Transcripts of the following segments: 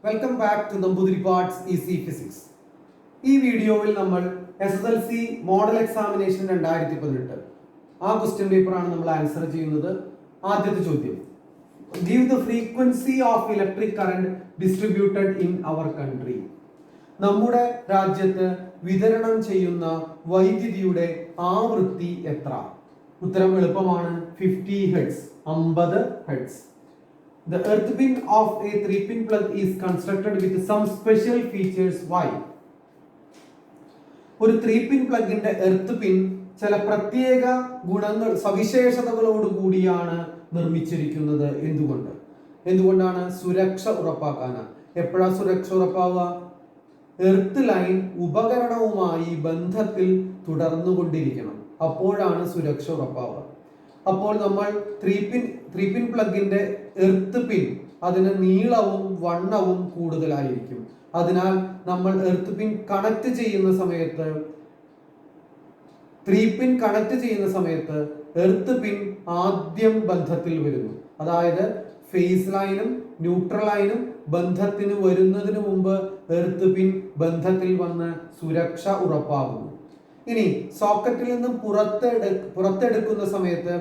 Welcome back to Namboothiripad's easy physics. ഈ വീഡിയോയിൽ നമ്മൾ SSLC മോഡൽ എക്സാമിനേഷൻ 2018 ആ ക്വസ്റ്റ്യൻ പേപ്പറാണ് നമ്മൾ ആൻസർ ചെയ്യുന്നത്. ആദ്യത്തെ ചോദ്യം, give the frequency of electric current distributed in our country. നമ്മുടെ രാജ്യത്ത് വിതരണം ചെയ്യുന്ന വൈദ്യുതിയുടെ ആവൃത്തി എത്ര? ഉത്തരം എളുപ്പമാണ്, 50 hertz, 50 hertz. The earth pin of a 3-pin plug is constructed with some special features. Why? ഒരു 3-pin പ്ലഗിന്റെ എർത്ത് പിൻ ചില പ്രത്യേക ഗുണങ്ങൾ സവിശേഷതകളോട് കൂടിയാണ് നിർമ്മിച്ചിരിക്കുന്നത്. എന്തുകൊണ്ടാണ്? സുരക്ഷ ഉറപ്പാക്കാനാണ്. എപ്പോഴാണ് സുരക്ഷ ഉറപ്പാവുക? എർത്ത് ലൈൻ ഉപകരണവുമായി ബന്ധത്തിൽ തുടർന്നുകൊണ്ടിരിക്കണം, അപ്പോഴാണ് സുരക്ഷ ഉറപ്പാവുക. അപ്പോൾ നമ്മൾ 3-pin പ്ലഗിന്റെ എർത്ത് പിൻ അതിന് നീളവും വണ്ണവും കൂടുതലായിരിക്കും. അതിനാൽ നമ്മൾ എർത്ത് പിൻ കണക്ട് ചെയ്യുന്ന സമയത്ത് 3-pin കണക്ട് ചെയ്യുന്ന സമയത്ത് എർത്ത് പിൻ ആദ്യം ബന്ധത്തിൽ വരുന്നു. അതായത് ഫേസ് ലൈനും ന്യൂട്രൽ ലൈനും ബന്ധത്തിന് വരുന്നതിന് മുമ്പ് എർത്ത് പിൻ ബന്ധത്തിൽ വന്ന് സുരക്ഷ ഉറപ്പാകുന്നു. ഇനി സോക്കറ്റിൽ നിന്നും പുറത്തെടുക്കുന്ന സമയത്ത്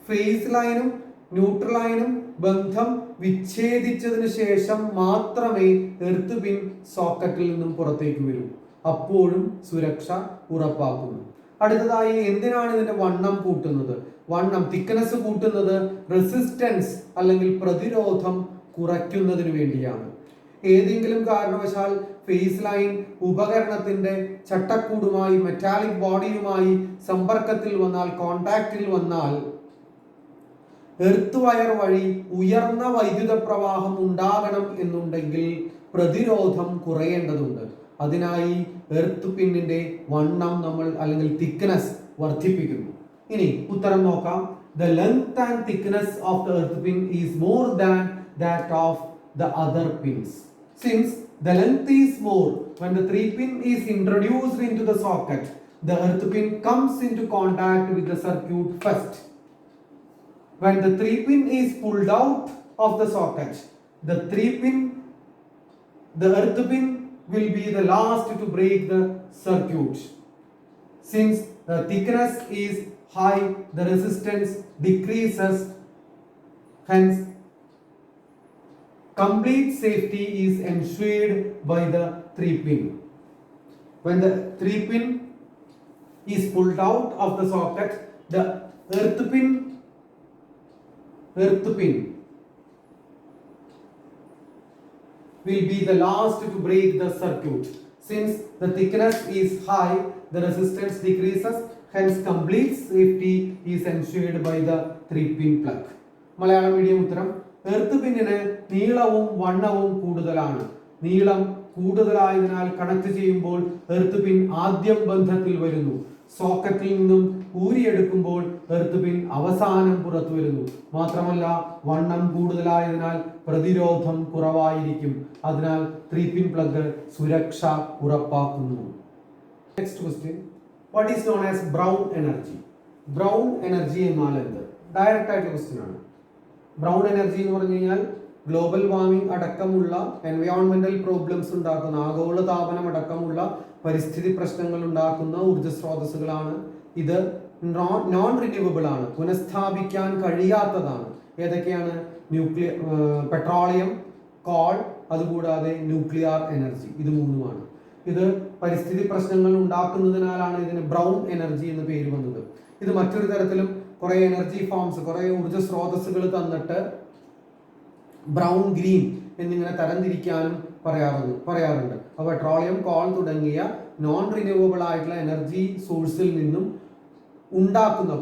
ഫേസ് ലൈനും ന്യൂട്രൽ ലൈനും ബന്ധം വിച്ഛേദിച്ചതിന് ശേഷം മാത്രമേ എർത്ത് പിൻ സോക്കറ്റിൽ നിന്നും പുറത്തേക്ക് വരൂ. അപ്പോഴും സുരക്ഷ ഉറപ്പാക്കുന്നു. അടുത്തതായി, എന്തിനാണ് ഇതിന്റെ വണ്ണം കൂട്ടുന്നത്? തിക്നെസ് കൂട്ടുന്നത് റെസിസ്റ്റൻസ് അല്ലെങ്കിൽ പ്രതിരോധം കുറയ്ക്കുന്നതിന് വേണ്ടിയാണ്. ഏതെങ്കിലും കാരണവശാൽ ഫേസ് ലൈൻ ഉപകരണത്തിന്റെ ചട്ടക്കൂടുമായി മെറ്റാലിക് ബോഡിയുമായി സമ്പർക്കത്തിൽ വന്നാൽ, കോണ്ടാക്റ്റിൽ വന്നാൽ, എർത്ത് വയർ വഴി ഉയർന്ന വൈദ്യുത പ്രവാഹം ഉണ്ടാകണം എന്നുണ്ടെങ്കിൽ പ്രതിരോധം കുറയേണ്ടതുണ്ട്. അതിനായി എർത്ത് പിന്നിന്റെ വണ്ണം നമ്മൾ അല്ലെങ്കിൽ തിക്നെസ് വർദ്ധിപ്പിക്കുന്നു. ഇനി ഉത്തരം നോക്കാം. The length and thickness of the earth pin is more than that of the other pins. Since the length is more, when the 3-pin is introduced into the socket, the earth pin comes into contact with the circuit first. When the 3-pin is pulled out of the socket, the earth pin will be the last to break the circuit. Since the thickness is high, the resistance decreases. Hence, complete safety is ensured by the 3-pin. When the 3-pin is pulled out of the socket, the earth pin will be the last to break the circuit. Since the thickness is high, the resistance decreases. Hence, complete safety is ensured by the 3-pin plug. Malayalam medium ഉത്തരം. Earth പിന്നിന് നീളവും വണ്ണവും കൂടുതലാണ്. നീളം കൂടുതലായതിനാൽ connect ചെയ്യുമ്പോൾ earth പിൻ ആദ്യം ബന്ധത്തിൽ വരുന്നു. സോക്കറ്റിൽ നിന്നും ഊരിയെടുക്കുമ്പോൾ എർത്ത് പിൻ അവസാനം പുറത്തു വരുന്നു. മാത്രമല്ല, വണ്ണം കൂടുതലായതിനാൽ പ്രതിരോധം കുറവായിരിക്കും. അതിനാൽ 3-pin പ്ലഗ് സുരക്ഷ ഉറപ്പാക്കുന്നു. Next question, what is known as brown energy? Brown energy എന്നാൽ എന്ത്? ഡയറക്റ്റ് ആയിട്ടുള്ള ക്വസ്റ്റ്യൻ ആണ്. ബ്രൗൺ എനർജി എന്ന് പറഞ്ഞു കഴിഞ്ഞാൽ ഗ്ലോബൽ വാർമിംഗ് അടക്കമുള്ള എൻവയോൺമെന്റൽ പ്രോബ്ലംസ് ഉണ്ടാക്കുന്ന, ആഗോള താപനം അടക്കമുള്ള പരിസ്ഥിതി പ്രശ്നങ്ങൾ ഉണ്ടാക്കുന്ന ഊർജ്ജ സ്രോതസ്സുകളാണ്. ഇത് നോൺ റിന്യൂവബിൾ ആണ്, പുനഃസ്ഥാപിക്കാൻ കഴിയാത്തതാണ്. ഏതൊക്കെയാണ്? പെട്രോളിയം, കോൾ, അതുകൂടാതെ ന്യൂക്ലിയർ എനർജി. ഇത് മൂന്നുമാണ്. ഇത് പരിസ്ഥിതി പ്രശ്നങ്ങൾ ഉണ്ടാക്കുന്നതിനാലാണ് ഇതിന് ബ്രൗൺ എനർജി എന്ന് പേര് വന്നത്. ഇത് മറ്റൊരു തരത്തിലും കുറെ എനർജി ഫോംസ്, കുറെ ഊർജ്ജ സ്രോതസ്സുകൾ തന്നിട്ട് ബ്രൗൺ, ഗ്രീൻ എന്നിങ്ങനെ തരംതിരിക്കാനും പറയാറുണ്ട്. അപ്പോൾ പെട്രോളിയം, കോൾ തുടങ്ങിയ നോൺ റിന്യൂവബിൾ ആയിട്ടുള്ള എനർജി സോഴ്സിൽ നിന്നും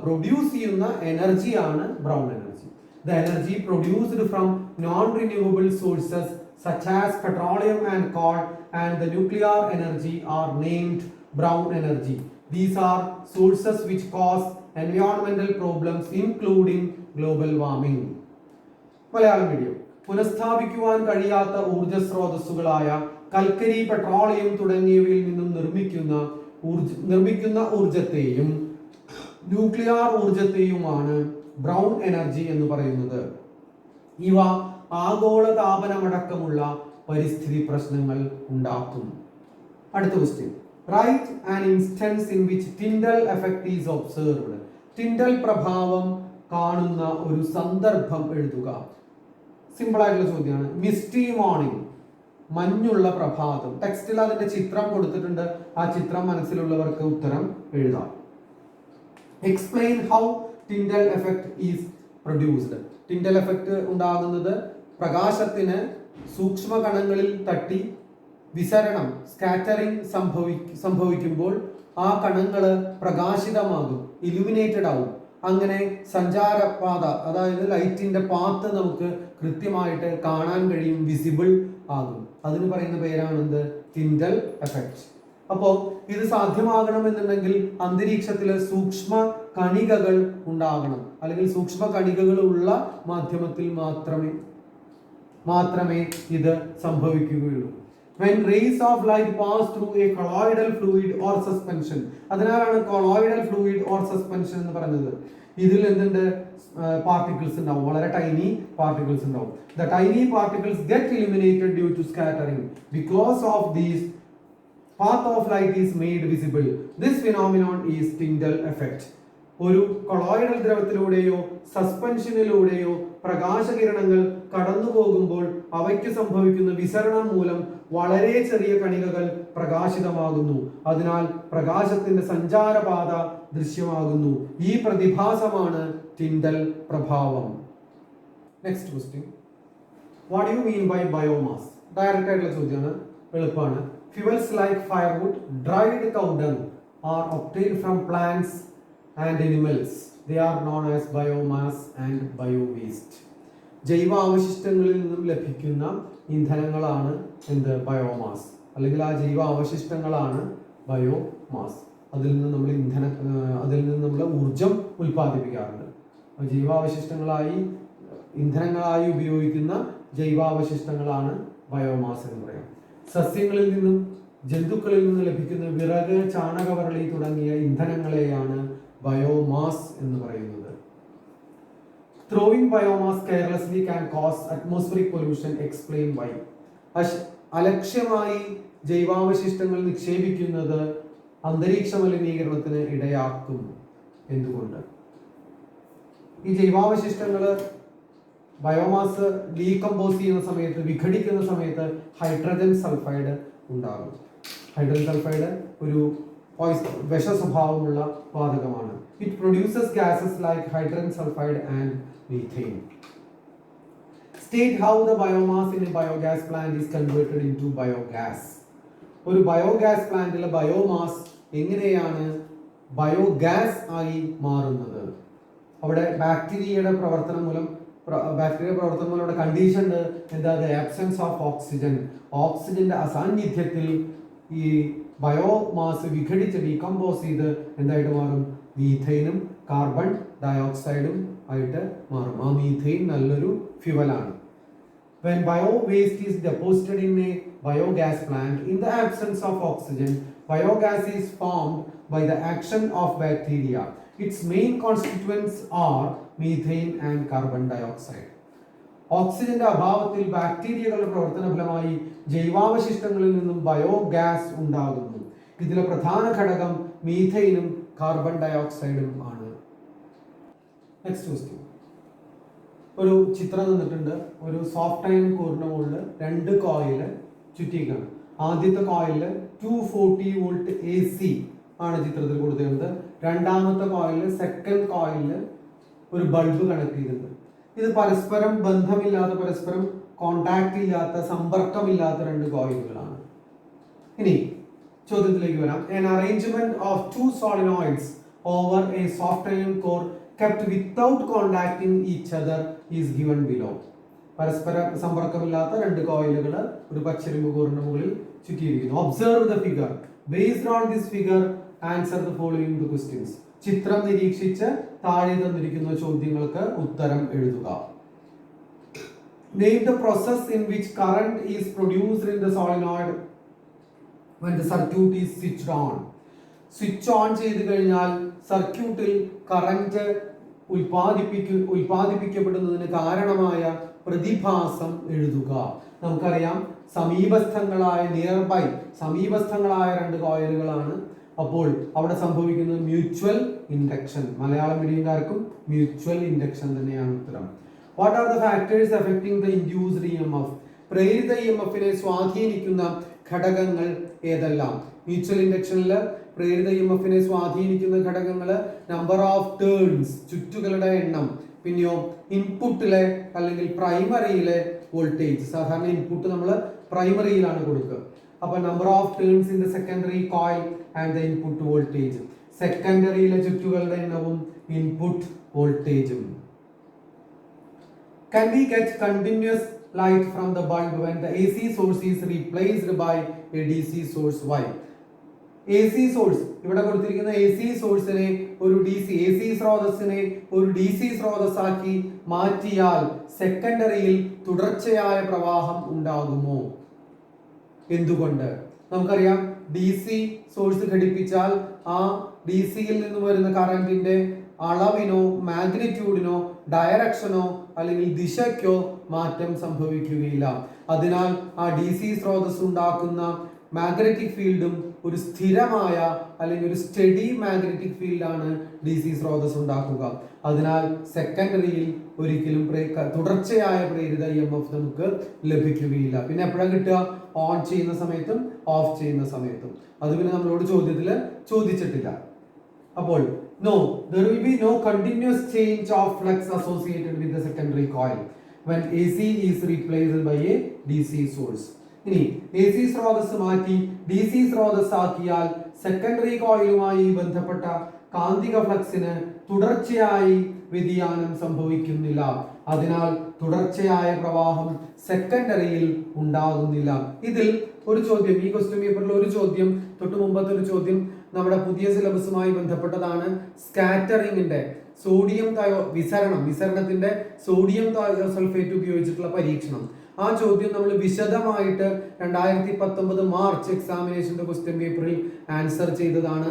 പ്രൊഡ്യൂസ് ചെയ്യുന്ന എനർജിയാണ് brown energy. The energy produced from non-renewable sources such as petroleum and coal and the nuclear energy are named brown energy. These are sources which cause environmental problems including global warming. Malayalam medium. പുനഃസ്ഥാപിക്കുവാൻ കഴിയാത്ത ഊർജ്ജ സ്രോതസ്സുകളായ കൽക്കരി, petroleum തുടങ്ങിയവയിൽ നിന്നും നിർമ്മിക്കുന്ന ഊർജ്ജത്തെയും nuclear ഊർജ്ജത്തെയുമാണ് ബ്രൗൺ എനർജി എന്ന് പറയുന്നത്. ഇവ ആഗോള താപനമടക്കമുള്ള പരിസ്ഥിതി പ്രശ്നങ്ങൾ ഉണ്ടാക്കും. അടുത്ത question, write an instance in which Tyndall effect is observed. Tyndall പ്രഭാവം കാണുന്ന ഒരു സന്ദർഭം എഴുതുക. സിമ്പിൾ ആയിട്ടുള്ള ചോദ്യമാണ്. മിസ്റ്റി മോർണിംഗ്, മഞ്ഞുള്ള പ്രഭാതം. ടെക്സ്റ്റിൽ അതിന്റെ ചിത്രം കൊടുത്തിട്ടുണ്ട്. ആ ചിത്രം മനസ്സിലുള്ളവർക്ക് ഉത്തരം എഴുതാം. Explain how Tyndall effect is produced. Tyndall effect ഉണ്ടാകുന്നത് പ്രകാശത്തിന് സൂക്ഷ്മ കണങ്ങളിൽ തട്ടി വിസരണം സ്കാറ്ററിംഗ് സംഭവിക്കുമ്പോൾ ആ കണങ്ങള് പ്രകാശിതമാകും, ഇലുമിനേറ്റഡ് ആവും. അങ്ങനെ സഞ്ചാരപാത, അതായത് ലൈറ്റിന്റെ പാത്ത് നമുക്ക് കൃത്യമായിട്ട് കാണാൻ കഴിയും, വിസിബിൾ ആകും. അതിന് പറയുന്ന പേരാണെന്ത്? Tyndall effect. അപ്പോൾ ഇത് സാധ്യമാകണമെന്നുണ്ടെങ്കിൽ അന്തരീക്ഷത്തിലെ സൂക്ഷ്മ കണികകൾ ഉണ്ടാകണം, അല്ലെങ്കിൽ സൂക്ഷ്മ കണികകൾ ഉള്ള മാധ്യമത്തിൽ മാത്രമേ ഇത് സംഭവിക്കുകയുള്ളൂ. When rays of light pass through a colloidal fluid or suspension, അതിനാലാണ് colloidal fluid or suspension എന്ന് പറയുന്നത്. ഇതിൽ എന്തുണ്ട്? പാർട്ടിക്കിൾസ് ഉണ്ടാവും, വളരെ ടൈനി പാർട്ടിക്കിൾസ് ഉണ്ടാവും. The tiny particles get illuminated due to scattering. Because of these, path of light is made visible. This phenomenon is Tyndall effect. ഒരു colloidal ദ്രവത്തിലൂടെയോ സസ്പെൻഷനിലൂടെയോ പ്രകാശകിരണങ്ങൾ കടന്നു പോകുമ്പോൾ അവയ്ക്ക് സംഭവിക്കുന്ന വിസരണം മൂലം വളരെ ചെറിയ കണികകൾ പ്രകാശിതമാകുന്നു. അതിനാൽ പ്രകാശത്തിന്റെ സഞ്ചാരപാത ദൃശ്യമാകുന്നു. ഈ പ്രതിഭാസമാണ് ടിൻഡൽ പ്രഭാവം. Next question, what do you mean by biomass? Direct ആയിട്ടുള്ള ചോദ്യമാണ്, എളുപ്പമാണ്. Fuels like firewood, dried cow dung are obtained from plants and animals. They are known as biomass and bio-waste. ജൈവ അവശിഷ്ടങ്ങളിൽ നിന്നും ലഭിക്കുന്ന ഇന്ധനങ്ങളാണ് എന്ത്? ബയോമാസ്. അല്ലെങ്കിൽ ആ ജൈവ അവശിഷ്ടങ്ങളാണ് ബയോമാസ്. അതിൽ നിന്ന് നമ്മൾ ഊർജം ഉൽപ്പാദിപ്പിക്കാറുണ്ട്. ജൈവാവശിഷ്ടങ്ങളായി ഇന്ധനങ്ങളായി ഉപയോഗിക്കുന്ന ജൈവാവശിഷ്ടങ്ങളാണ് ബയോമാസ് എന്ന് പറയാം. സസ്യങ്ങളിൽ നിന്നും ജന്തുക്കളിൽ നിന്നും ലഭിക്കുന്ന വിറക്, ചാണകവറളി തുടങ്ങിയ ഇന്ധനങ്ങളെയാണ് ബയോമാസ് എന്ന് പറയുന്നത്. Throwing biomass carelessly can cause atmospheric pollution. Explain why. അലക്ഷ്യമായി ജൈവാവശിഷ്ടങ്ങൾ നിക്ഷേപിക്കുന്നത് അന്തരീക്ഷ മലിനീകരണത്തിന് ഇടയാക്കും. എന്തുകൊണ്ട്? ഈ ജൈവാവശിഷ്ടങ്ങൾ ബയോമാസ് ഡീകമ്പോസ് ചെയ്യുന്ന സമയത്ത്, വിഘടിക്കുന്ന സമയത്ത് ഹൈഡ്രജൻ സൾഫൈഡ് ഉണ്ടാകും. ഹൈഡ്രജൻ സൾഫൈഡ് ഒരു വിഷ സ്വഭാവമുള്ള വാതകമാണ്. It produces gases like hydrogen sulphide and methane. State how the biomass in A biogas plant is converted into biogas. ഒരു ബയോഗ്യാസ് പ്ലാന്റിലെ ബയോമാസ് എങ്ങനെയാണ് ബയോഗ്യാസ് ആയി മാറുന്നത്? അവിടെ ബാക്ടീരിയയുടെ പ്രവർത്തനം മൂലം അവിടെ കണ്ടീഷൻ എന്താ? Absence of oxygen. ഓക്സിജന്റെ അസാന്നിധ്യത്തിൽ ഈ ബയോമാസ് വിഘടിച്ച് ഡീകമ്പോസ് ചെയ്ത് എന്തായിട്ട് മാറും? മീഥൈനും കാർബൺ ഡയോക്സൈഡും ആയിട്ട് മാറും. ആ മീഥൈൻ നല്ലൊരു ഫ്യൂവലാണ്. When bio-waste is deposited in a biogas plant, in the absence of oxygen, biogas is formed by the action of bacteria. Its main constituents are methane and carbon dioxide. ഓക്സിജന്റെ അഭാവത്തിൽ ബാക്ടീരിയകളുടെ പ്രവർത്തന ഫലമായി ജൈവാവശിഷ്ടങ്ങളിൽ നിന്നും biogas ഉണ്ടാകുന്നു. ഇതിലെ പ്രധാന ഘടകം മീഥൈനും കാർബൺ ഡയോക്സൈഡും ആണ്. നെക്സ്റ്റ് ക്വസ്റ്റ്യൻ, ഒരു ചിത്രം തന്നിട്ടുണ്ട്. ഒരു സോഫ്റ്റ് അയൺ കോറിന്റെ മുകളിൽ 2 കോയില് ചുറ്റിക്കാണ്. ആദ്യത്തെ കോയിലിൽ 240 വോൾട്ട് AC ആണ് ചിത്രത്തിൽ കൊടുത്തിരുന്നത്. രണ്ടാമത്തെ കോയിലിൽ, സെക്കൻഡ് കോയിലിൽ ഒരു ബൾബ് കണക്ട് ചെയ്തിട്ടുണ്ട്. ഇത് പരസ്പരം ബന്ധമില്ലാത്ത, പരസ്പരം കോണ്ടാക്ട് ഇല്ലാത്ത, സമ്പർക്കമില്ലാത്ത 2 കോയിലുകളാണ്. ഇനി ചോദ്യത്തിലേക്ക് വരാം. An arrangement of 2 solenoids over a soft iron core kept without contacting each other is given below. പരസ്പര സമ്പർക്കമില്ലാത്ത 2 കോയിലുകൾ ഒരു പച്ചരിമ്പ് കോറിന്റെ മുകളിൽ ചുറ്റിയിരിക്കുന്നു. Observe the figure. Based on this figure, answer the following questions. ചിത്രം നിരീക്ഷിച്ച് താഴെ തന്നിരിക്കുന്ന ചോദ്യങ്ങൾക്ക് ഉത്തരം എഴുതുക. Name the process in which current is produced in the solenoid when the circuit is switched on. Switch on ചെയ്തു കഴിഞ്ഞാൽ സർക്യൂട്ടിൽ കറന്റ് ഉൽപ്പാദിപ്പിക്കപ്പെടുന്നതിന് കാരണമായ പ്രതിഭാസം എഴുതുക. നമുക്കറിയാം സമീപസ്ഥങ്ങളായ സമീപസ്ഥങ്ങളായ രണ്ട് കോയിലുകളാണ്. അപ്പോൾ അവിടെ സംഭവിക്കുന്നത് മ്യൂച്വൽ ഇൻഡക്ഷൻ. മലയാളം മീഡിയംകാർക്കും മ്യൂച്വൽ ഇൻഡക്ഷൻ തന്നെയാണ് ഉത്തരം. What are the factors affecting the induced EMF? പ്രേരിത EMF-നെ സ്വാധീനിക്കുന്ന ഘടകങ്ങൾ ഏതെല്ലാം? മ്യൂച്വൽ ഇൻഡക്ഷനിൽ പ്രേരിത EMF-നെ സ്വാധീനിക്കുന്ന ഘടകങ്ങൾ നമ്പർ ഓഫ് ടേൺസ്, ചുറ്റുകളുടെ എണ്ണം, പിന്നെയോ ഇൻപുട്ടിലെ അല്ലെങ്കിൽ പ്രൈമറിയിലെ വോൾട്ടേജ്. സാധാരണ ഇൻപുട്ട് നമ്മൾ പ്രൈമറിയിലാണ് കൊടുക്കുക. അപ്പൊ number of turns in the secondary coil and the input voltage. സെക്കൻഡറിയിലെ ചുറ്റുകളുടെ എണ്ണവും ഇൻപുട്ട് വോൾട്ടേജും. Can we get continuous light from the bulb when the AC source is replaced by a DC source? Why? AC source ഇവിടെ കൊടുത്തിരിക്കുന്ന AC സോഴ്സിനെ ഒരു AC സ്രോതസ്സിനെ ഒരു DC സ്രോതസ്സാക്കി മാറ്റിയാൽ സെക്കൻഡറിയിൽ തുടർച്ചയായ പ്രവാഹം ഉണ്ടാകുമോ? എന്തുകൊണ്ട്? നമുക്കറിയാം DC സോഴ്സ് ഘടിപ്പിച്ചാൽ ആ DCയിൽ നിന്ന് വരുന്ന കറന്റിന്റെ അളവിനോ മാഗ്നിറ്റ്യൂഡിനോ ഡയറക്ഷനോ അല്ലെങ്കിൽ ദിശയ്ക്കോ മാറ്റം സംഭവിക്കുകയില്ല. അതിനാൽ ആ DC സ്രോതസ് ഉണ്ടാക്കുന്ന മാഗ്നറ്റിക് ഫീൽഡും ഒരു സ്ഥിരമായ അല്ലെങ്കിൽ ഒരു സ്റ്റഡി മാഗ്നറ്റിക് ഫീൽഡാണ് DC സ്രോതസ് ഉണ്ടാക്കുക. അതിനാൽ സെക്കൻഡറിയിൽ ഒരിക്കലും തുടർച്ചയായ പ്രേരിത EMF നമുക്ക് ലഭിക്കുകയില്ല. പിന്നെ എപ്പോഴാണ് കിട്ടുക? ഓൺ ചെയ്യുന്ന സമയത്തും ഓഫ് ചെയ്യുന്ന സമയത്തും. അത് പിന്നെ നമ്മളോട് ചോദ്യത്തിൽ ചോദിച്ചിട്ടില്ല. അപ്പോൾ no, there will be no continuous change of flux associated with the secondary coil when AC is replaced by a DC source. ഇനി AC സ്രോതസ് മാറ്റി DC സ്രോതസ് ആക്കിയാൽ സെക്കൻഡറി കോയിലുമായി ബന്ധപ്പെട്ട കാന്തിക ഫ്ലക്സിന് തുടർച്ചയായി വ്യതിയാനം സംഭവിക്കുന്നില്ല. അതിനാൽ തുടർച്ചയായ പ്രവാഹം സെക്കൻഡറിയിൽ ഉണ്ടാകുന്നില്ല. ഇതിൽ ഒരു ചോദ്യം, ഈ ക്വസ്റ്റ്യൻ പേപ്പറിൽ ഒരു ചോദ്യം, തൊട്ട് മുമ്പത്തെ ഒരു ചോദ്യം നമ്മുടെ പുതിയ സിലബസുമായി ബന്ധപ്പെട്ടതാണ്. സ്കാറ്ററിങ്ങിന്റെ സോഡിയം വിസരണത്തിന്റെ സോഡിയം സൾഫേറ്റ് ഉപയോഗിച്ചിട്ടുള്ള പരീക്ഷണം. ആ ചോദ്യം നമ്മൾ വിശദമായിട്ട് 2019 മാർച്ച് എക്സാമിനേഷന്റെ ക്വസ്റ്റ്യൻ പേപ്പറിൽ ആൻസർ ചെയ്തതാണ്.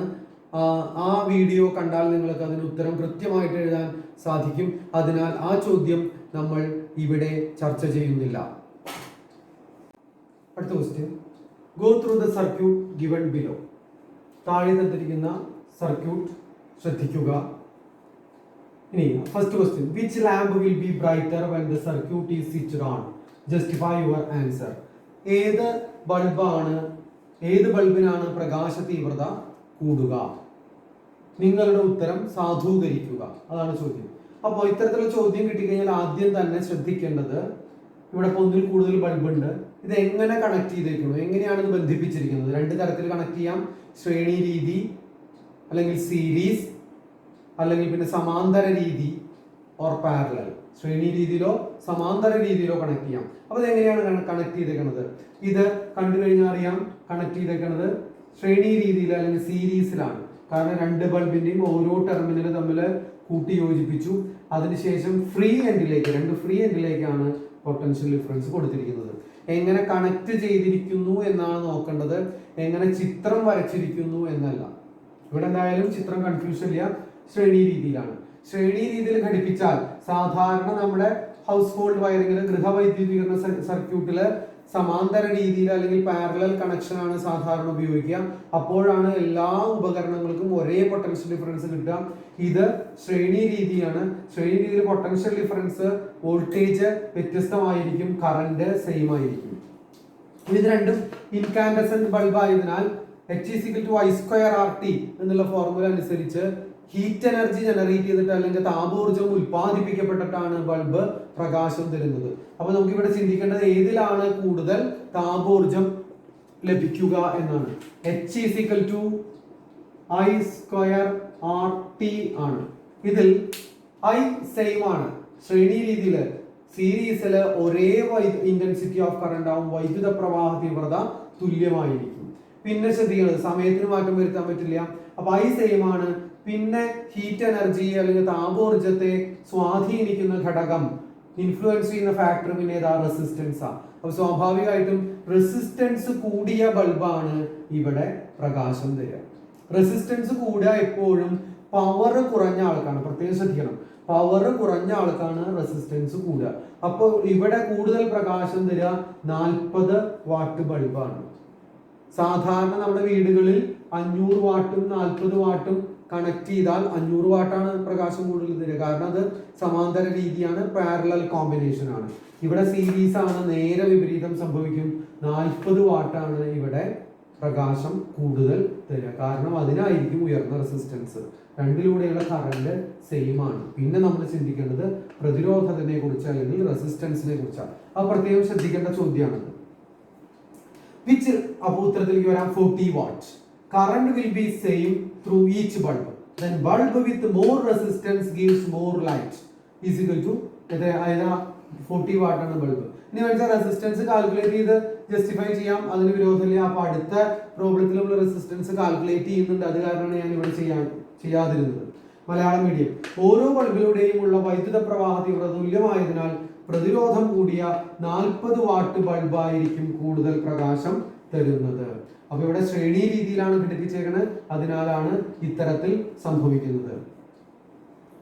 ആ വീഡിയോ കണ്ടാൽ നിങ്ങൾക്ക് അതിന് ഉത്തരം കൃത്യമായിട്ട് എഴുതാൻ സാധിക്കും. അതിനാൽ ആ ചോദ്യം നമ്മൾ ഇവിടെ ചർച്ച ചെയ്യുന്നില്ല. അടുത്ത question, go through the circuit given below. താഴെ തന്നിരിക്കുന്ന സർക്യൂട്ട് ശ്രദ്ധിക്കുക. ഇനി first question, which lamp will be brighter when the circuit is switched on? Justify your answer. ഏത് ബൾബിനാണ് പ്രകാശ തീവ്രത കൂടുക? നിങ്ങളുടെ ഉത്തരം സാധൂകരിക്കുക. അതാണ് ചോദ്യം. അപ്പോൾ ഇത്തരത്തിലുള്ള ചോദ്യം കിട്ടിക്കഴിഞ്ഞാൽ ആദ്യം തന്നെ ശ്രദ്ധിക്കേണ്ടത്, ഇവിടെ ഒന്നിൽ കൂടുതൽ ബൾബ് ഉണ്ട്. ഇത് എങ്ങനെ കണക്ട് ചെയ്തേക്കുന്നു, എങ്ങനെയാണ് ഇത് ബന്ധിപ്പിച്ചിരിക്കുന്നത്? രണ്ട് തരത്തിൽ കണക്ട് ചെയ്യാം. ശ്രേണി രീതി അല്ലെങ്കിൽ സീരീസ്, അല്ലെങ്കിൽ പിന്നെ സമാന്തര രീതി ഓർ പാരലൽ. ശ്രേണി രീതിയിലോ സമാന്തര രീതിയിലോ കണക്ട് ചെയ്യാം. അപ്പോൾ ഇതെങ്ങനെയാണ് കണക്ട് ചെയ്തേക്കുന്നത്? ഇത് കണ്ടു കഴിഞ്ഞാൽ അറിയാം, കണക്ട് ചെയ്തേക്കുന്നത് ശ്രേണി രീതിയിൽ അല്ലെങ്കിൽ സീരീസിലാണ്. കാരണം രണ്ട് ബൾബിന്റെയും ഓരോ ടെർമിനൽ തമ്മിൽ കൂട്ടി യോജിപ്പിച്ചു. അതിനുശേഷം രണ്ട് ഫ്രീ എൻഡിലേക്കാണ് പൊട്ടൻഷ്യൽ ഡിഫറൻസ് കൊടുത്തിരിക്കുന്നത്. എങ്ങനെ കണക്ട് ചെയ്തിരിക്കുന്നു എന്നാണ് നോക്കേണ്ടത്, എങ്ങനെ ചിത്രം വരച്ചിരിക്കുന്നു എന്നല്ല. ഇവിടെ എന്തായാലും ചിത്രം കൺഫ്യൂഷൻ ഇല്ല, ശ്രേണി രീതിയിലാണ്. ശ്രേണി രീതിയിൽ ഘടിപ്പിച്ചാൽ സാധാരണ നമ്മുടെ ഹൗസ് ഹോൾഡ് വയറിംഗിൽ, ഗൃഹവൈദ്യുതീകരണ സർക്യൂട്ടില് സമാന്തര രീതിയിൽ അല്ലെങ്കിൽ പാരലൽ കണക്ഷൻ ആണ് സാധാരണ ഉപയോഗിക്കുക. അപ്പോഴാണ് എല്ലാ ഉപകരണങ്ങൾക്കും ഒരേ പൊട്ടൻഷ്യൽ ഡിഫറൻസ് കിട്ടുക. ഇത് ശ്രേണി രീതിയാണ്. ശ്രേണി രീതിയിൽ പൊട്ടൻഷ്യൽ ഡിഫറൻസ്, വോൾട്ടേജ് വ്യത്യസ്തമായിരിക്കും, കറന്റ് സെയിം ആയിരിക്കും. ഇത് രണ്ടും ഇൻകാൻഡസെന്റ് ബൾബ് ആയതിനാൽ H=I²RT എന്നുള്ള ഫോർമുല അനുസരിച്ച് ഹീറ്റ് എനർജി ജനറേറ്റ് ചെയ്തിട്ട് അല്ലെങ്കിൽ താപോർജ്ജം ഉൽപ്പാദിപ്പിക്കപ്പെട്ടിട്ടാണ് ബൾബ് പ്രകാശം തരുന്നത്. അപ്പൊ നമുക്ക് ഇവിടെ ചിന്തിക്കേണ്ടത് ഏതിലാണ് കൂടുതൽ താപോർജ്ജം ലഭിക്കുക എന്നാണ്. H=I²RT ആണ്. ഇതിൽ I സെയിം ആണ്. ശ്രേണി രീതിയില് സീരീസില് ഒരേ ഇന്റൻസിറ്റി ഓഫ് കറന്റ് ആവും, വൈദ്യുത പ്രവാഹ തീവ്രത തുല്യമായിരിക്കും. പിന്നെ ശ്രദ്ധിക്കുന്നത് സമയത്തിന് മാറ്റം വരുത്താൻ പറ്റില്ല. അപ്പൊ I സെയിം ആണ്. പിന്നെ ഹീറ്റ് എനർജി അല്ലെങ്കിൽ താപോർജ്ജത്തെ സ്വാധീനിക്കുന്ന ഘടകം, ഇൻഫ്ലുവൻസ് ചെയ്യുന്ന ഫാക്ടർ പിന്നെ ഏതാ? റെസിസ്റ്റൻസ് ആ. അപ്പൊ സ്വാഭാവികമായിട്ടും റെസിസ്റ്റൻസ് കൂടിയ ബൾബാണ് ഇവിടെ പ്രകാശം തരിക. റെസിസ്റ്റൻസ് കൂടുക എപ്പോഴും പവർ കുറഞ്ഞ ആൾക്കാണ്. പ്രത്യേകം ശ്രദ്ധിക്കണം, പവർ കുറഞ്ഞ ആൾക്കാണ് റെസിസ്റ്റൻസ് കൂടുക. അപ്പോൾ ഇവിടെ കൂടുതൽ പ്രകാശം തരിക 40 വാട്ട് ബൾബാണ്. സാധാരണ നമ്മുടെ വീടുകളിൽ 500 വാട്ടും 40 വാട്ടും കണക്ട് ചെയ്താൽ 500 വാട്ടാണ് പ്രകാശം കൂടുതൽ തരിക. കാരണം അത് സമാന്തര രീതിയാണ്, പാരലൽ കോമ്പിനേഷൻ ആണ്. ഇവിടെ സീരീസ് ആണ്, നേരെ വിപരീതം സംഭവിക്കും. 40 വാട്ടാണ് ഇവിടെ പ്രകാശം കൂടുതൽ തരിക. കാരണം അതിനായിരിക്കും ഉയർന്ന റെസിസ്റ്റൻസ്. രണ്ടിലൂടെയുള്ള കറണ്ട് സെയിം ആണ്. പിന്നെ നമ്മൾ ചിന്തിക്കേണ്ടത് പ്രതിരോധത്തിനെ കുറിച്ച് അല്ലെങ്കിൽ റെസിസ്റ്റൻസിനെ കുറിച്ചാണ്. അത് പ്രത്യേകം ശ്രദ്ധിക്കേണ്ട ചോദ്യമാണത്. വിച്ച് അപ്പോൾ ഉത്തരത്തിലേക്ക് വരാം 40 watt. Current will be same through each bulb. Then bulb with more resistance gives more light is equal to 40 വാട്ടാണ് ബൾബ്. ഇനി വെച്ചാൽ റെസിസ്റ്റൻസ് കാൽക്കുലേറ്റ് ചെയ്ത് ജസ്റ്റിഫൈ ചെയ്യാം, അതിന് വിരോധമില്ല. അപ്പൊ അടുത്ത പ്രോബ്ലത്തിൽ നമ്മൾ റെസിസ്റ്റൻസ് കാൽക്കുലേറ്റ് ചെയ്യുന്നുണ്ട്. അത് കാരണമാണ് ഞാൻ ഇവിടെ ചെയ്യാതിരുന്നത്. മലയാളം മീഡിയം. ഓരോ ബൾബിലൂടെയും ഉള്ള വൈദ്യുത പ്രവാഹ തീവ്രത തുല്യമായതിനാൽ പ്രതിരോധം കൂടിയ 40 വാട്ട് ബൾബായിരിക്കും കൂടുതൽ പ്രകാശം തരുന്നത്. അപ്പൊ ഇവിടെ ശ്രേണി രീതിയിലാണ് ഘടിപ്പിച്ചേക്കുന്നത്, അതിനാലാണ് ഇത്തരത്തിൽ സംഭവിക്കുന്നത്.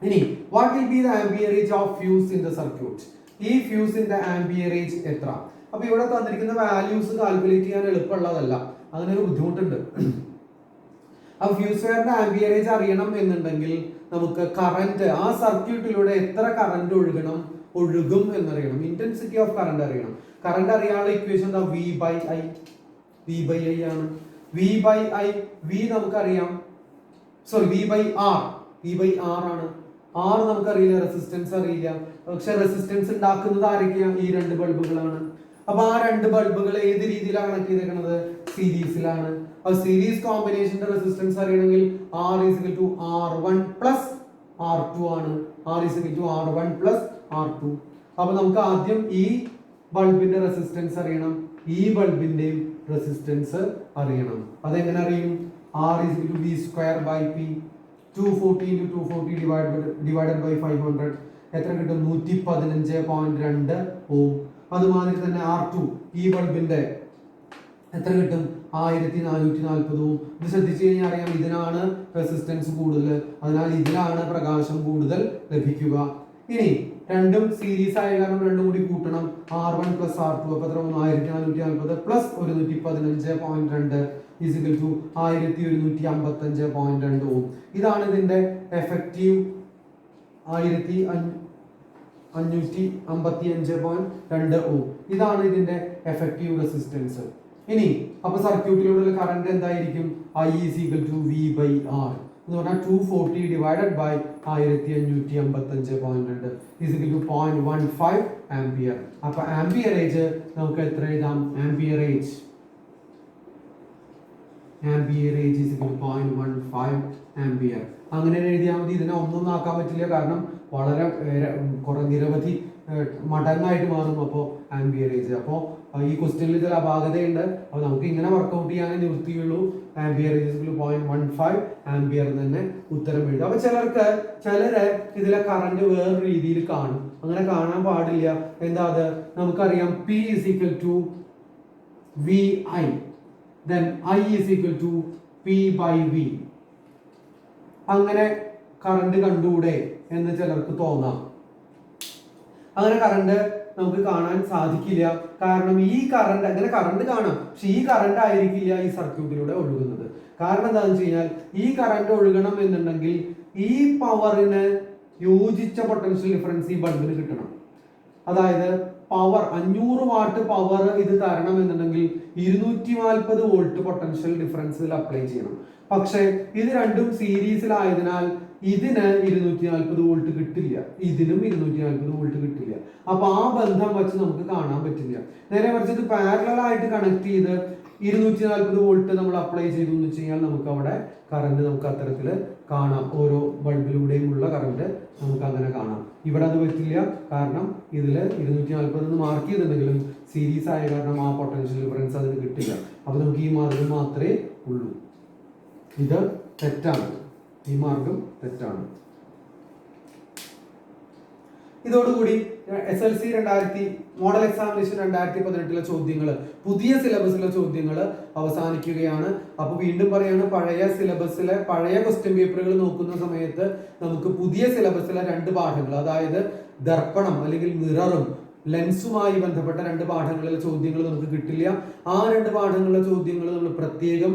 ഇനി what will be the amperage of fuse in the circuit? ഈ ഫ്യൂസിന്റെ ആംപിയറേജ് എത്ര? അപ്പൊ ഇവിടെ തന്നിരിക്കുന്ന വാല്യൂസ് കാൽക്കുലേറ്റ് ചെയ്യാൻ എളുപ്പമുള്ളതല്ല, അങ്ങനെ ഒരു ബുദ്ധിമുട്ടുണ്ട്. അപ്പൊ ഫ്യൂസ് വയറിന്റെ ആംപിയറേജ് അറിയണം എന്നുണ്ടെങ്കിൽ നമുക്ക് കറന്റ്, ആ സർക്യൂട്ടിലൂടെ എത്ര കറന്റ് ഒഴുകും എന്നറിയണം. ഇന്റൻസിറ്റി ഓഫ് കറന്റ് അറിയണം. കറന്റ് അറിയാനുള്ള ഇക്വേഷൻ എന്താ? V by I ആണ്. V by I, V നമുക്കറിയാം, സോറി V by R ആണ്. R നമുക്കറിയില്ല, റെസിസ്റ്റൻസ് അറിയില്ല. പക്ഷെ റെസിസ്റ്റൻസ് ഉണ്ടാക്കുന്നത് ആരൊക്കെയാണ്? ഈ രണ്ട് ബൾബുകളാണ്. അപ്പൊ ആ രണ്ട് ബൾബുകൾ ഏത് രീതിയിലാണ് കണക്ട് ചെയ്തേക്കുന്നത്? സീരീസിലാണ്. അപ്പൊ സീരീസ് കോമ്പിനേഷന്റെ റെസിസ്റ്റൻസ് അറിയണമെങ്കിൽ R is equal to R1 plus R2 ആണ്. R is equal to R1 plus R2. അപ്പൊ നമുക്ക് ആദ്യം ഈ ബൾബിന്റെ റെസിസ്റ്റൻസ് അറിയണം, ഈ ബൾബിന്റെയും റെസിസ്റ്റൻസ് അറിയണം. അതെങ്ങനെ അറിയും? R is equal to V square by P. 240 into 240 divided by 500 എത്ര കിട്ടും? 115.2 ഓം. അതുമാതിരി തന്നെ R2, ഈ ബൾബിന്റെ എത്ര കിട്ടും? 1440 ഓം. ഇത് ശ്രദ്ധിച്ചു കഴിഞ്ഞാൽ അറിയാം, ഇതിനാണ് റെസിസ്റ്റൻസ് കൂടുതൽ, അതിനാൽ ഇതിലാണ് പ്രകാശം കൂടുതൽ ലഭിക്കുക. ഇനി രണ്ടും സീരീസ് ആയ കാരണം രണ്ടും കൂടി കൂട്ടണം. R1 plus R2 അപ്പൊ എത്ര? 1440 പ്ലസ് 115.2 is equal to 1155.2 ഓം. ഇതാണ് ഇതിന്റെ എഫക്റ്റീവ് 1555.2 ഓം. ഇതാണ് ഇതിന്റെ എഫക്റ്റീവ് റെസിസ്റ്റൻസ്. ഇനി അപ്പൊ സർക്യൂട്ടിലൂടെ കറന്റ് എന്തായിരിക്കും? I is equal to V by R എന്ന് പറഞ്ഞാൽ 240 divided by 1555.2 is equal to 0.15 ampere. അപ്പൊ ആംപിയറേജ് നമുക്ക് എത്ര എഴുതാം? Amperage is equal to 0.15 ampere. അങ്ങനെ എഴുതിയാൽ മതി. ഇതിനെ ഒന്നും ആക്കാൻ പറ്റില്ല, കാരണം വളരെ നിരവധി മടങ്ങായിട്ട് മാറും അപ്പോൾ ആംപിയറേജ്. അപ്പോൾ ഈ ക്വസ്റ്റ്യനിൽ ചില അപാകതയുണ്ട്. അപ്പോൾ നമുക്ക് ഇങ്ങനെ വർക്ക്ഔട്ട് ചെയ്യാനേ നിവൃത്തിയുള്ളൂ. Amperage is equal to 0.15 ampere തന്നെ ഉത്തരം എഴുതും. അപ്പൊ ചിലര് ഇതിലെ കറന്റ് വേറൊരു രീതിയിൽ കാണും. അങ്ങനെ കാണാൻ പാടില്ല. എന്താ അത്? നമുക്കറിയാം P is equal to VI, then I is equal to P by V. അങ്ങനെ കറണ്ട് കണ്ടൂടെ എന്ന് ചിലർക്ക് തോന്നാം. അങ്ങനെ കറണ്ട് നമുക്ക് കാണാൻ സാധിക്കില്ല, കാരണം ഈ കറണ്ട്, അങ്ങനെ കറണ്ട് കാണാം, പക്ഷെ ഈ കറണ്ട് ആയിരിക്കില്ല ഈ സർക്യൂട്ടിലൂടെ ഒഴുകുന്നത്. കാരണം എന്താണെന്ന് വെച്ച് കഴിഞ്ഞാൽ ഈ കറണ്ട് ഒഴുകണം എന്നുണ്ടെങ്കിൽ ഈ പവറിന് യോജിച്ച പൊട്ടൻഷ്യൽ ഡിഫറൻസ് ഈ ബൾബിന് കിട്ടണം. അതായത് പവർ 500 വാട്ട് പവർ ഇത് തരണം എന്നുണ്ടെങ്കിൽ 240 വോൾട്ട് പൊട്ടൻഷ്യൽ ഡിഫറൻസ് ഇതിൽ അപ്ലൈ ചെയ്യണം. പക്ഷെ ഇത് രണ്ടും സീരീസിലായതിനാൽ ഇതിന് 240 വോൾട്ട് കിട്ടില്ല, ഇതിനും 240 വോൾട്ട് കിട്ടില്ല. അപ്പൊ ആ ബന്ധം വെച്ച് നമുക്ക് കാണാൻ പറ്റില്ല. നേരെ മറിച്ച് ഇത് പാരലൽ ആയിട്ട് കണക്ട് ചെയ്ത് 240 വോൾട്ട് നമ്മൾ അപ്ലൈ ചെയ്തു എന്ന് വെച്ച് കഴിഞ്ഞാൽ നമുക്ക് അവിടെ കറണ്ട് നമുക്ക് അത്തരത്തിൽ കാണാം. ഓരോ ബൾബിലൂടെയും ഉള്ള കറണ്ട് നമുക്ക് അങ്ങനെ കാണാം. ഇവിടെ അത് പറ്റില്ല, കാരണം ഇതിൽ 240 മാർക്ക് ചെയ്തിട്ടുണ്ടെങ്കിലും സീരീസ് ആയ കാരണം ആ പൊട്ടൻഷ്യൽ ഡിഫറൻസ് അതിന് കിട്ടില്ല. അപ്പൊ നമുക്ക് ഈ മാർഗം മാത്രമേ ഉള്ളൂ. ഇത് തെറ്റാണ്, ഈ മാർഗം തെറ്റാണ്. ഇതോടുകൂടി SLC മോഡൽ എക്സാമിനേഷൻ 2018 ചോദ്യങ്ങൾ, പുതിയ സിലബസിലെ ചോദ്യങ്ങൾ അവസാനിക്കുകയാണ്. അപ്പൊ വീണ്ടും പറയാണ്, പഴയ സിലബസിലെ പഴയ ക്വസ്റ്റ്യൻ പേപ്പറുകൾ നോക്കുന്ന സമയത്ത് നമുക്ക് പുതിയ സിലബസിലെ 2 പാഠങ്ങൾ, അതായത് ദർപ്പണം അല്ലെങ്കിൽ മിററും ലെൻസുമായി ബന്ധപ്പെട്ട 2 പാഠങ്ങളിലെ ചോദ്യങ്ങൾ നമുക്ക് കിട്ടില്ല. ആ 2 പാഠങ്ങളിലെ ചോദ്യങ്ങൾ നമ്മൾ പ്രത്യേകം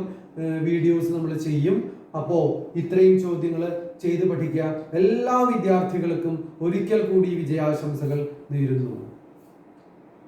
വീഡിയോസ് നമ്മൾ ചെയ്യും. അപ്പോ ഇത്രയും ചോദ്യങ്ങൾ ചെയ്ത് പഠിക്കുക. എല്ലാ വിദ്യാർത്ഥികൾക്കും ഒരിക്കൽ കൂടി വിജയാശംസകൾ നേരുന്നു.